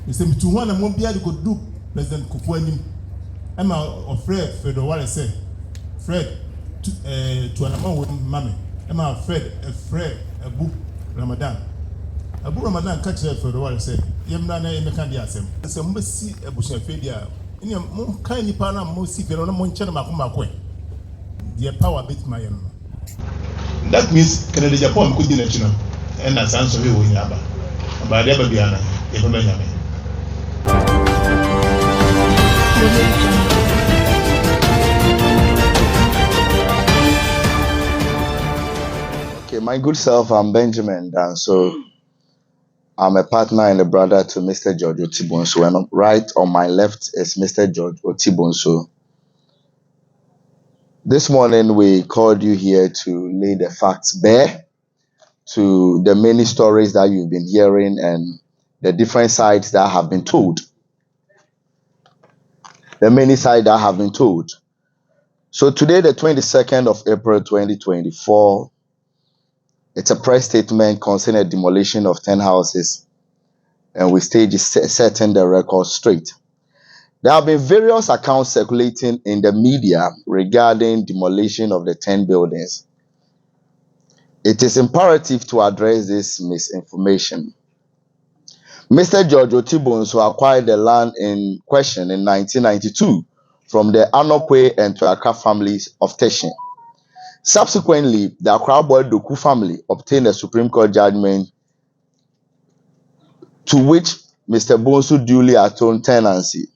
He said, to one and one be able to do President Kufuani. I'm afraid Fred Oware said, Fred, to an amount with Mammy. I'm afraid Abu Ramadan. Abu Ramadan catch her for the Oware said, Yamana in the candy assem. Some must see a bush of failure. In your more kindly partner, most secret on a monchana Makuma. Their power beats my own. That means Canada Japan could be national, and that's answer you in Yaba. But never be Anna, if a man. Okay, my good self, I'm Benjamin, and so I'm a partner and a brother to Mr. George Otibonso, and right on my left is Mr. George Otibonso. This morning we called you here to lay the facts bare to the many stories that you've been hearing and the different sides that have been told. The many sides that have been told. So today, the 22nd of April 2024, it's a press statement concerning a demolition of 10 houses, and we stage is setting the record straight. There have been various accounts circulating in the media regarding demolition of the 10 buildings. It is imperative to address this misinformation. Mr. George Otibonso acquired the land in question in 1992 from the Anokwe and Tuaka families of Teshin. Subsequently, the Accra Boy Doku family obtained a Supreme Court judgment to which Mr. Bonsu duly atoned tenancy.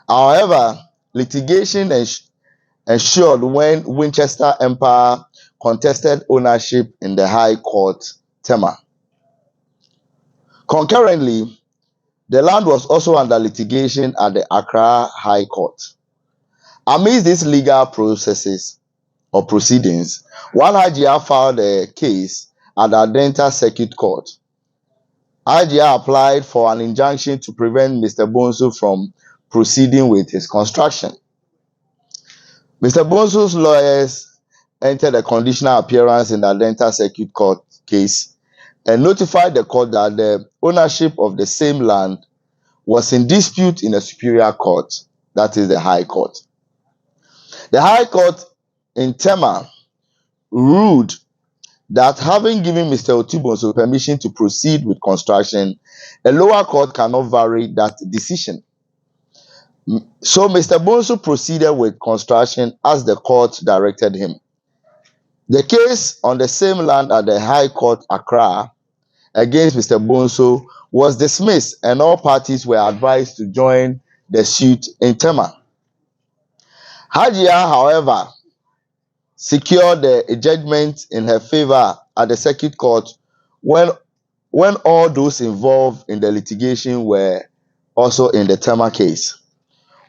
However, litigation ensued when Winchester Empire contested ownership in the High Court Tema. Concurrently, the land was also under litigation at the Accra High Court. Amidst these legal processes or proceedings, one Hajia filed a case at the Adenta Circuit Court. Hajia applied for an injunction to prevent Mr. Bonsu from proceeding with his construction. Mr. Bonsu's lawyers entered a conditional appearance in the Adenta Circuit Court case and notified the court that the ownership of the same land was in dispute in a superior court, that is the High Court. The High Court in Tema ruled that having given Mr. Otibonso permission to proceed with construction, a lower court cannot vary that decision. So Mr. Bonsu proceeded with construction as the court directed him. The case on the same land at the High Court Accra against Mr. Bonsu was dismissed and all parties were advised to join the suit in Tema. Hajia, however, secured a judgment in her favor at the Circuit Court when all those involved in the litigation were also in the Tema case.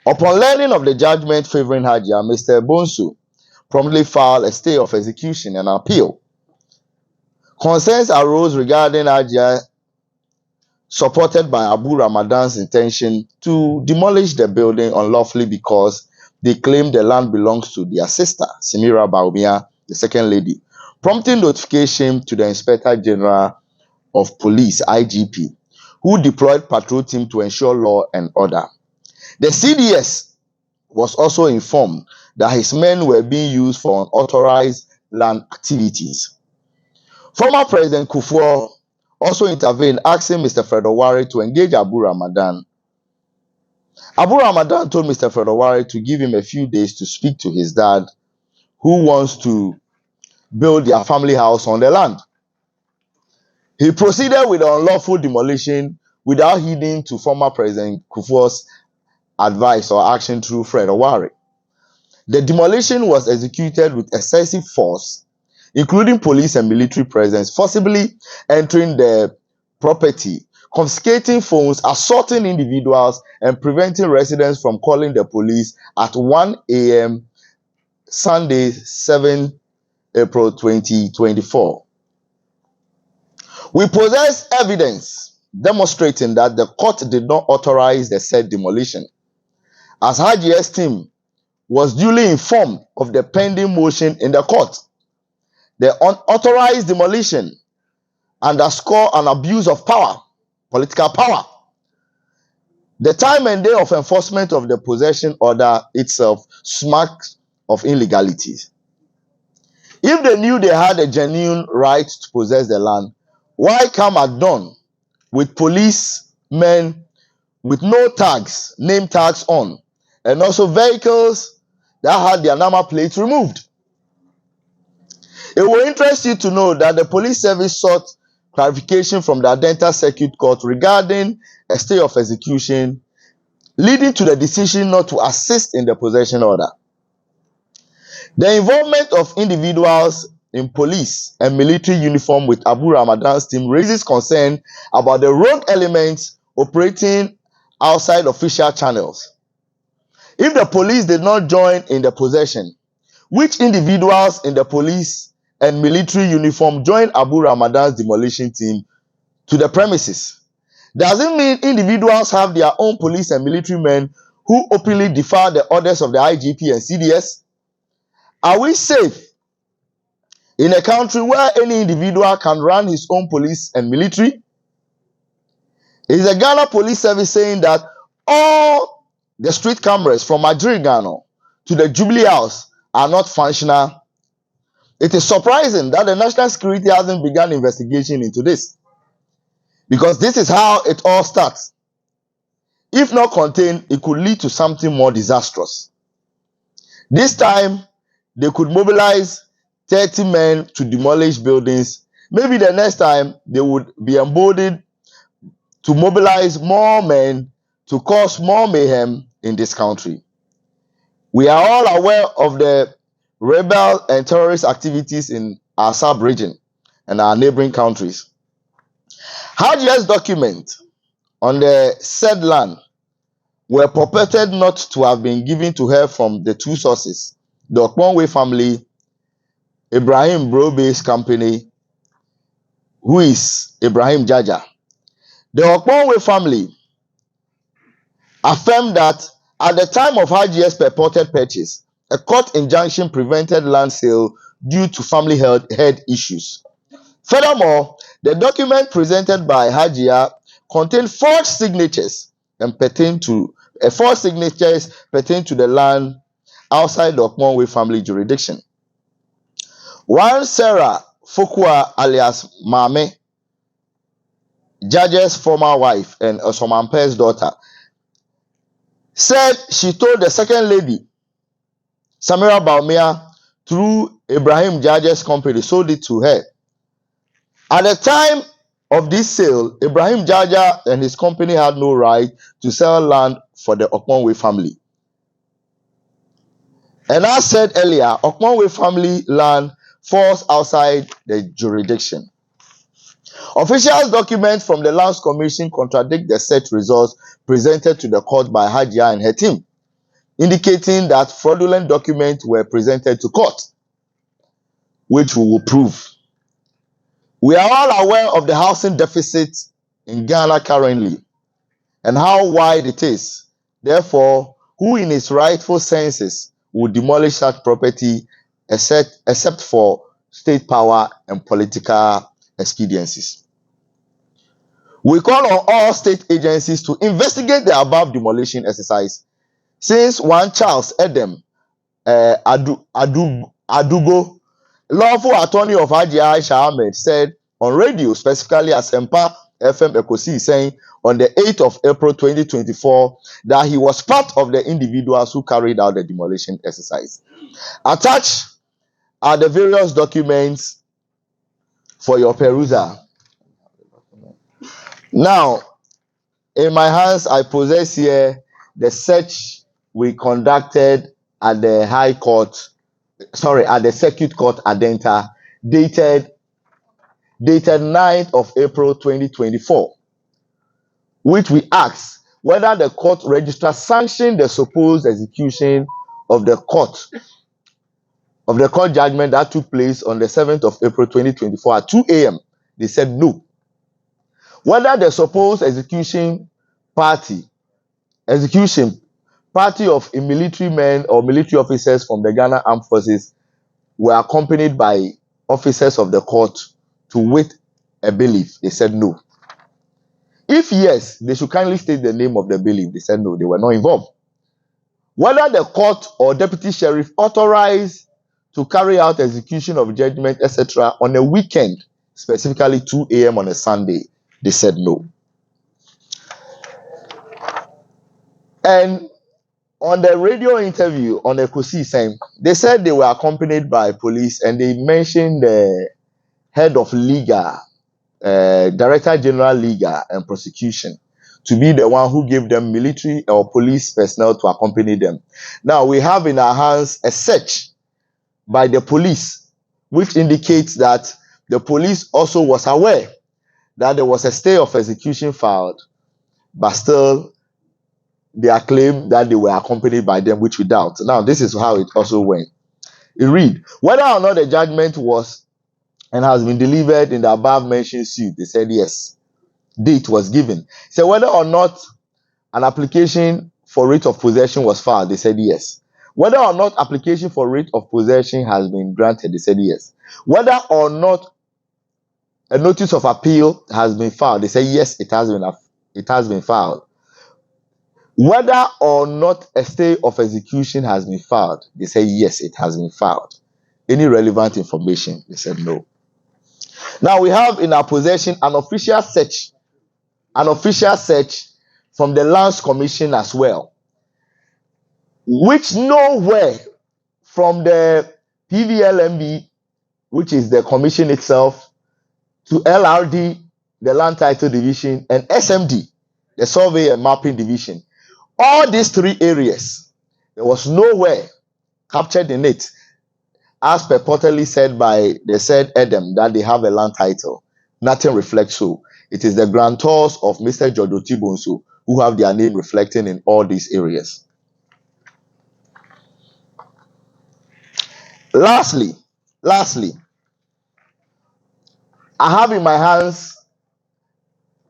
Upon learning of the judgment favoring Hajia, Mr. Bonsu promptly filed a stay of execution and appeal. Concerns arose regarding Hajia, supported by Abu Ramadan's intention to demolish the building unlawfully because they claimed the land belongs to their sister, Samira Bawumia, the second lady, prompting notification to the Inspector General of Police, IGP, who deployed patrol team to ensure law and order. The CDS was also informed that his men were being used for unauthorized land activities. Former President Kufuor also intervened, asking Mr. Fred Oware to engage Abu Ramadan. Abu Ramadan told Mr. Fred Oware to give him a few days to speak to his dad, who wants to build their family house on the land. He proceeded with the unlawful demolition without heeding to former President Kufuor's advice or action through Fred Oware. The demolition was executed with excessive force, including police and military presence, forcibly entering the property, confiscating phones, assaulting individuals, and preventing residents from calling the police at 1 a.m. Sunday, 7 April 2024. We possess evidence demonstrating that the court did not authorize the said demolition, as Hajia's team was duly informed of the pending motion in the court. The unauthorized demolition underscore an abuse of power, political power. The time and day of enforcement of the possession order itself smacks of illegalities. If they knew they had a genuine right to possess the land, why come at dawn with policemen with no tags, name tags on, and also vehicles that had their number plates removed? It will interest you to know that the police service sought clarification from the Adenta Circuit Court regarding a stay of execution, leading to the decision not to assist in the possession order. The involvement of individuals in police and military uniform with Abu Ramadan's team raises concern about the rogue elements operating outside official channels. If the police did not join in the possession, which individuals in the police and military uniform joined Abu Ramadan's demolition team to the premises? Does it mean individuals have their own police and military men who openly defy the orders of the IGP and CDS? Are we safe in a country where any individual can run his own police and military? Is the Ghana Police Service saying that all the street cameras from Madrid, Ghana to the Jubilee House are not functional? It is surprising that the National Security hasn't begun investigation into this, because this is how it all starts. If not contained, it could lead to something more disastrous. This time, they could mobilize 30 men to demolish buildings. Maybe the next time, they would be emboldened to mobilize more men to cause more mayhem in this country. We are all aware of the rebel and terrorist activities in our sub-region and our neighboring countries. Hajia's documents on the said land were purported not to have been given to her from the two sources, the Okponwe family, Ibrahim Brobe's company, who is Ibrahim Jaja. The Okponwe family affirmed that at the time of Hajia's purported purchase, a court injunction prevented land sale due to family head issues. Furthermore, the document presented by Hajia contained forged signatures pertaining to the land outside the Okponwe family jurisdiction. One Sarah Fokua alias Mame, Jaja's former wife and Osomampe's daughter, said she told the second lady, Samira Bawumia, through Ibrahim Jaja's company, sold it to her. At the time of this sale, Ibrahim Jaja and his company had no right to sell land for the Okponwe family. And as said earlier, Okponwe family land falls outside the jurisdiction. Official documents from the Lands Commission contradict the set results presented to the court by Hajia and her team, indicating that fraudulent documents were presented to court, which we will prove. We are all aware of the housing deficit in Ghana currently and how wide it is. Therefore, who in his rightful senses would demolish such property except for state power and political expediencies? We call on all state agencies to investigate the above demolition exercise, since one Charles Edem Adugo, lawful attorney of Hajia Aisha Ahmed, said on radio, specifically at Sempa FM Ekosi, saying on the 8th of April 2024 that he was part of the individuals who carried out the demolition exercise. Attached are the various documents for your perusal. Now, in my hands, I possess here the search we conducted at the at the Circuit Court Adenta, dated 9th of April 2024, which we asked whether the court registrar sanctioned the supposed execution of the court judgment that took place on the 7th of April 2024 at 2 a.m. They said no. Whether the supposed execution party of military men or military officers from the Ghana Armed Forces were accompanied by officers of the court to wait a bailiff. They said no. If yes, they should kindly state the name of the bailiff. They said no, they were not involved. Whether the court or deputy sheriff authorized to carry out execution of judgment, etc., on a weekend, specifically 2 a.m. on a Sunday, they said no. And on the radio interview on Ekosi Sem, they said they were accompanied by police, and they mentioned the head of legal, Director General Legal and Prosecution, to be the one who gave them military or police personnel to accompany them. Now we have in our hands a search by the police, which indicates that the police also was aware that there was a stay of execution filed, but still they claim that they were accompanied by them, which we doubt. Now this is how it also went. It read, whether or not the judgment was and has been delivered in the above mentioned suit, they said yes. Date was given. So whether or not an application for writ of possession was filed, they said yes. Whether or not application for writ of possession has been granted, they said yes. Whether or not a notice of appeal has been filed, they said yes, it has been filed. Whether or not a stay of execution has been filed, they said yes, it has been filed. Any relevant information, they said no. Now we have in our possession an official search from the Lands Commission as well, which nowhere from the PVLMB, which is the commission itself, to LRD, the Land Title Division, and SMD, the Survey and Mapping Division. All these three areas, there was nowhere captured in it, as purportedly said by the said Adam, that they have a land title. Nothing reflects so. It is the grantors of Mr. George Otibonso who have their name reflecting in all these areas. Lastly, I have in my hands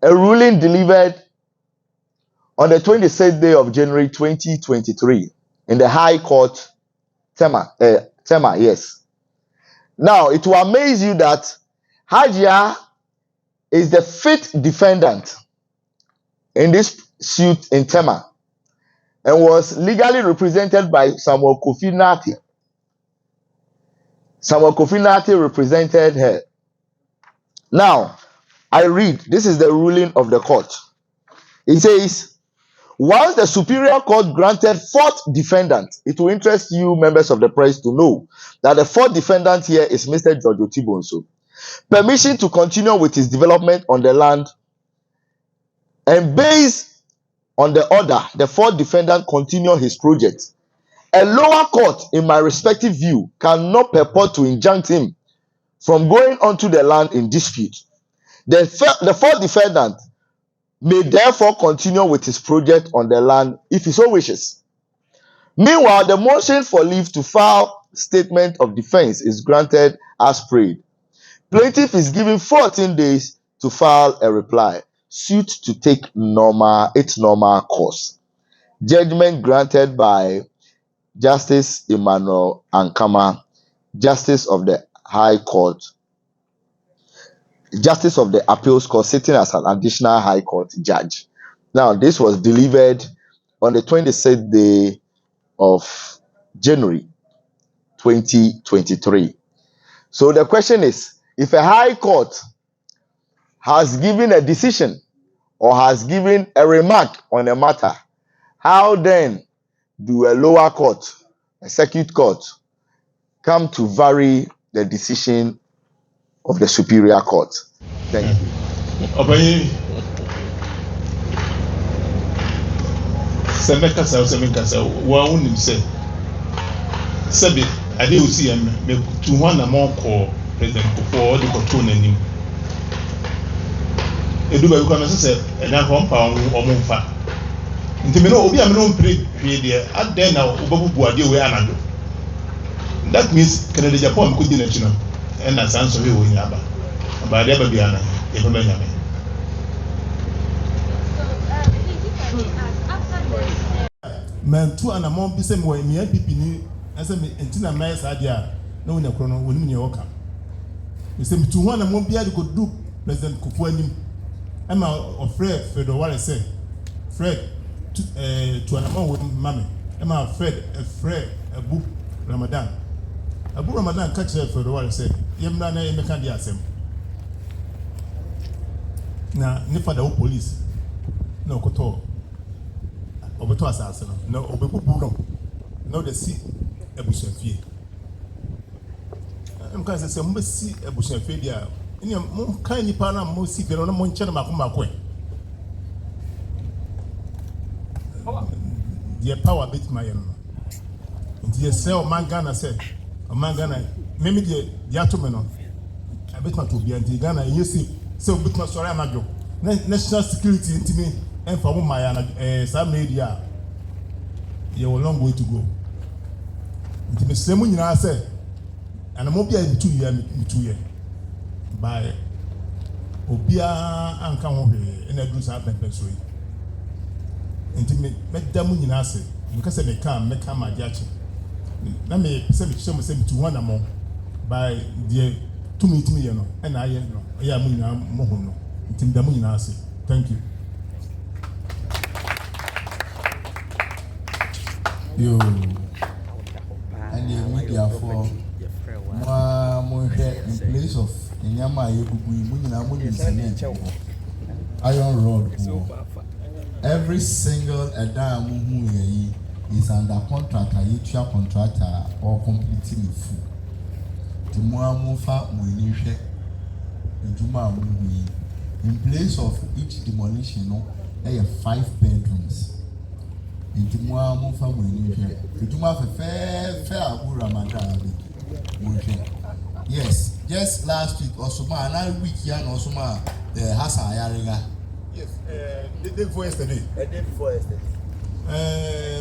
a ruling delivered on the 26th day of January 2023 in the High Court, Tema, yes. Now, it will amaze you that Hajia is the fifth defendant in this suit in Tema and was legally represented by Samuel Kofi Nati. Samuel Kofi Nati represented her. Now, I read, this is the ruling of the court. It says, once the Superior Court granted fourth defendant, it will interest you, members of the press, to know that the fourth defendant here is Mr. George Otibonso, permission to continue with his development on the land, and based on the order, the fourth defendant continue his project. A lower court, in my respective view, cannot purport to injunct him from going onto the land in dispute. The fourth defendant may therefore continue with his project on the land if he so wishes. Meanwhile, the motion for leave to file statement of defense is granted as prayed. Plaintiff is given 14 days to file a reply. Suit to take its normal course. Judgment granted by Justice Emmanuel Ankama, Justice of the High Court, Justice of the Appeals Court, sitting as an additional High Court judge. Now, this was delivered on the 26th day of January 2023. So the question is, if a High Court has given a decision or has given a remark on a matter, how then do a lower court, a circuit court, come to vary the decision of the Superior Court? Thank you. Obayi Semekasa wa unim se Sebi ade osi ya me tu ho na mo ko president Kufuor de control nanim edu ba ko na se enya ho mpa omo mfa ntimi no obi a me no mpire hwe de ade na obabubu ade we anado. That means Canada Japan ko di na chino and na sanso we wo nyaba ba de ba bia na e ba nyame. Man two and a mom be same way me pipini as a entina nice idea no in a chrono when you walk up. You say to one and mom be able to do President Kufuor Emma or Fred Fredowale say, Fred to an amount with mammy. Emma Fred Abu Ramadan. Abu Ramadan catch her Fredowale say, Yemna in the candy asem. Now, Nipa the police. No koto. Obeto assassin. No obebu no the see ebusham fie. I'm going to say, must see ebusham fie dia. Any mo kind nipa na mo see pero na mo nche na makoma the power bit my the sell man Ghana say man Ghana maybe the atom no I bet my to be anti Ghana you see so bit my sorry amajo national security intimi and for my some media you a long way to go intimi same nyina say and mo bia in 2 years by obia anka ho hwe na du sa pempe so yi intimi medamu nyina ase because me can make am ajache na me se me chemo se bitu wana mo by the 2 minutes me no na aye no ya mu nyina mo ho no intimi damu nyina ase thank you yo and the media for more in place of Nyama iron rod. Every single Adam is under contract, a contractor or completely full. The Muamufa Munisha in place of each demolition, there are 5 bedrooms. In the Muamufa Munisha, the Juma fair Abu Ramadan. Yes, just last week also another week yan also Hassan Ayariga. Yes, the day before yesterday.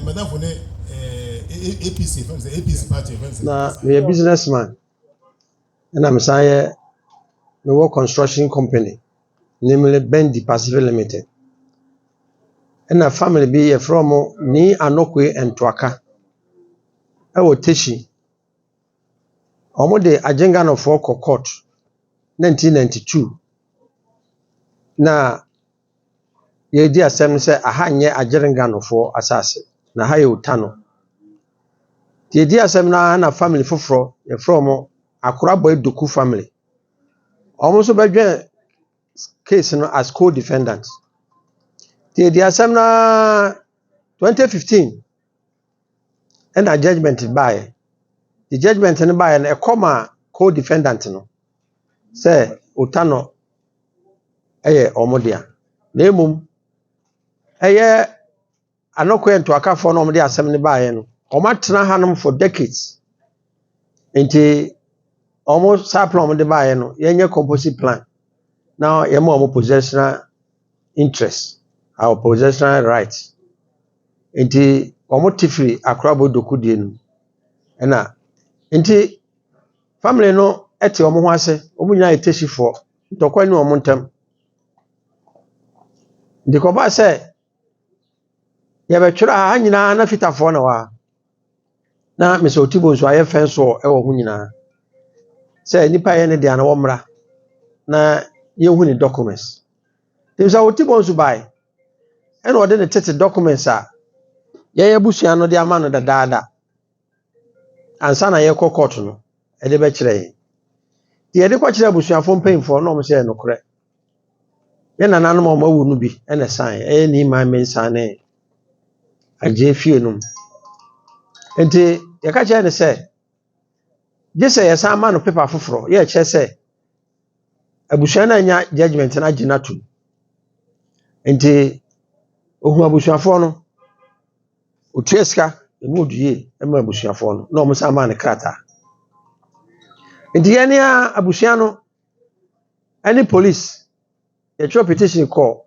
Madam for APC, APC party. Now, we are a businessman, and I'm saying we work construction company, namely Bendi Pacific Limited. And a family be from Ni Anokwe and Twaka. I will teach you. Omode ajenga no for court 1992 na ye di asem se ahanye ajenga no for asase na haye utano ye di asem na family foforo ye from Akura Boy Doku family almost be case no as co-defendant ye di asem na 2015 and a judgment by the judgment and by a comma co-defendant no say utano eye omodia na emum eye anokwe nto akafo no omde asem ne baaye no omatena hanom for decades enti almost saplo omde baaye no yenye composite plan now yemo omo possessional interest our possessional rights enti omo tifri Akura Boy Doku die no na enti family no ete omo ho ase omo nyina eteshifo ntokwa ni omo ntam ndikoba se ya betwira ha nyina na fitafo na wa na meso tibo nso aye fenso e wo ho nyina se nipa ye ne dia na wo mra na ye hu ni documents timsa wo tibo nso bai e na ode ne tete documents a ye busua no de ama no dadaada ansa na ye court no e de be kire ye de kwa kire busuafo mpemfo na o mo se no kore ye na nanom o mawu no bi e na san e ni ma mensa ne aje fie no enti ye ka kire ne se jese ye san ma no paper foforo ye kire se abusua na nya judgment na ginatu enti ohu abusuafo no otieska emu odue ema abusuafo no na o mo san ma ne krata enti ye ne abusua no any police a petition call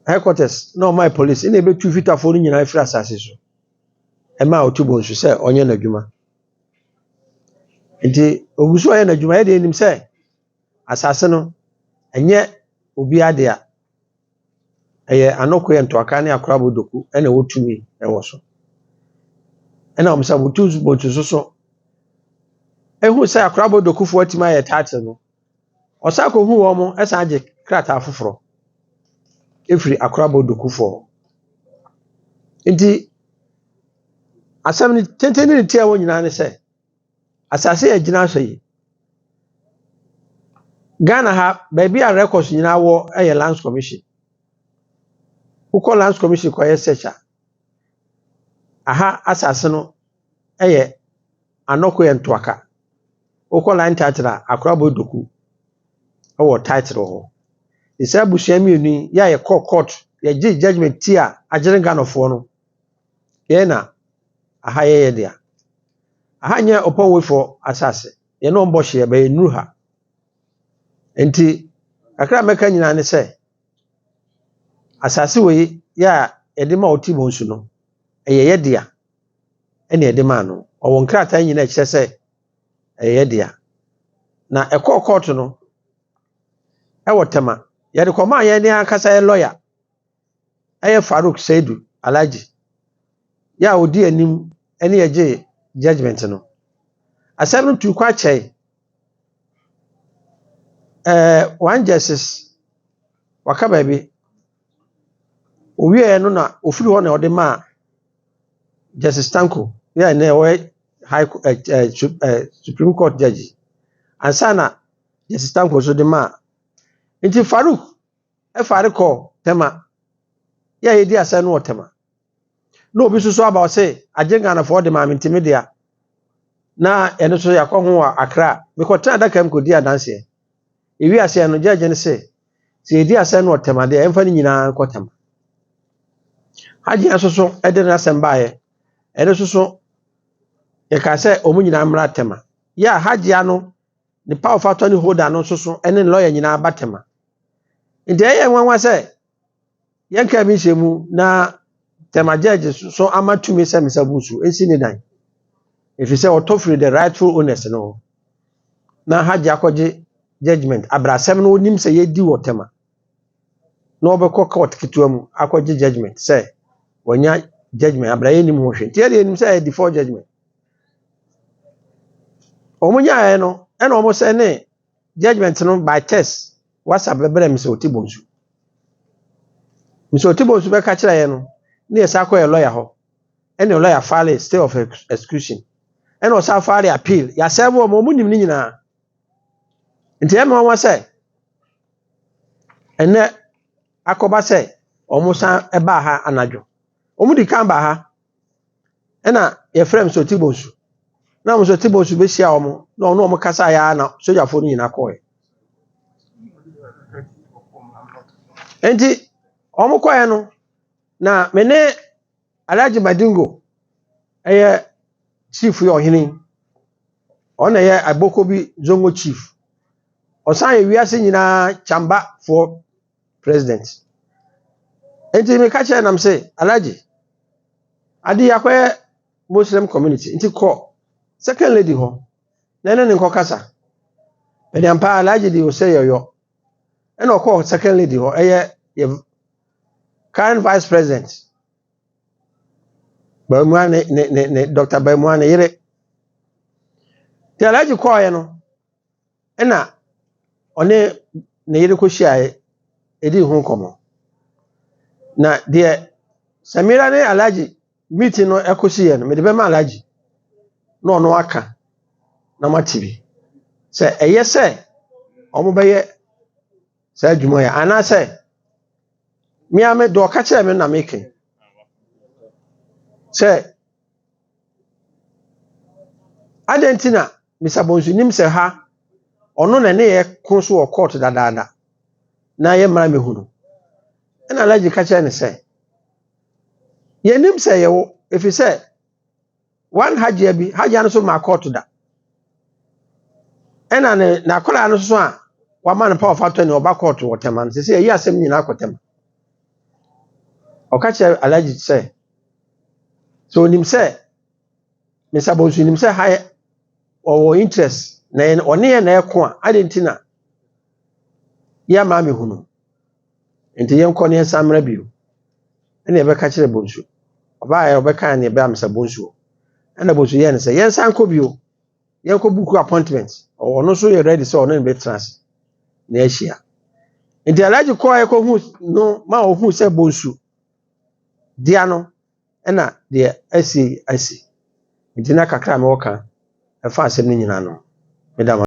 headquarters no my police in ebe tu fitafo no nyina afira asase so e ma otubo nso se onye na dwuma enti oguso onye na dwuma e de nim se asase no enye obi ade a eye anokwe ntoaka ne Akura Boy Doku ene wotumi e wo so ena omsa mutu bontu so ehu se Akura Boy Doku fo atima ye title no Osako hu wo mo esa age krata foforo efiri akorabo dokufo nti asam ni tenteni ni tia wo nyina ne se asase ya gina so yi Ghana ha baby a records nyina wo lands commission uko lands commission ko searcher aha asase no anoko yentoaka uko land title akorabo doku wo title ho isa busuami ni ya ye court ya judgment tia agere Ghana fo no ye na aha ye dia aha nya opo we for asase ye no mbo hye ba enuru ha enti akra meka nyina ne se asase we ya edema otimo nsu no ye dia ene edema no owo nkrata nyina e kire se ye dia na court no wotema ye de koma ye ne akasa ye lawyer Farouk Saidu Alaji ya odi anim ene ye judgment no asem no tu kwa chei one justice waka baby owie no na ofiri ho na ode ma Justice Tanko ya na we high Supreme Court judge ansana Justice Tanko so de ma nti Farouk Farouk tema ya yedi asa no tema no obi so about say ajenga na for de ma mintimedia na eno so yakọ ho akra because tan adaka m kodi adanse ewi ase no judge ne say se yedi asa no tema de emfa ni nyina nkotema haji asoso ede na sembaye ede soso e ka se omu nyina mra tema ya haji ano the power of attorney holder no soso ene lawyer nyina abatema nde ye nwanwa se yanka mi shemu na tema judge so amatumi se misabusu ensi ni dan if you say otofri the rightful owners no na haji akoje judgment abrasem no nim se yedi wotema no obekọ court kituamu akoje judgment say wonya judgment abraye nim ho hwe tie nim say default judgment omunya e no e no mo say ne judgment no by test what's abebere mi se otibonsu be ka kire ye no ne yesa akoye lawyer ho ene lawyer file stay of execution ene o sa file appeal ya serve o mo nim ni nyina nti e mo wa say ene akoba say omo san eba ha anadwo omu di kan ba ha ena ye frame so tibonsu na mo so tibonsu be hia omo na ono omo kasa ya na soja fo nyina koye enti omo koye no na mene Alhaji Madingo chief yo hini ona ye agboko bi zongo chief osan ye wiase nyina chamba for president enti me ka che nam say Alhaji adi yakwe Muslim community inti ko second lady ho nene ni ko kasa bedi ampa Alhaji di o say yo eno ko second lady ho current vice president Bawumia ne Dr. Bawumia ne yire ti Alhaji ko ye no ena one ne yire ko hia edi hu komo na de Samira ne Alhaji meeting no ekosi ye no me de be ma Alhaji no no aka na matibi se eye se omo be ye se adwuma ya ana se mi ame do ka kire me na meke se adentina misabonsu nim se ha ono na ne ye konso o court dadada na ye mara mehunu ena Alhaji ka kire ne se ye nim se ye wo efi se one haji abi haji anu so ma court da ena ne na kola anu so a wa man power factor ni oba court wo tema se ye asem nyina akotema o ka kire Alhaji se so nim se misabonsu nim se ha o interest na one ye na eko a adentina ya ma mehunu enti yen ko ne samra biu ene be ka kire bonsu oba ya obeka ne be amsa bonsu ena bonsu ye ne se yen san ko biu yen ko buku appointment ono so ye ready so ono be trans na ahyia nti alaji kɔ a hu no ma ohu sɛ bonsu dia no ɛna de asi nti na kakra me wɔka ɛfa asɛm no nyina no medam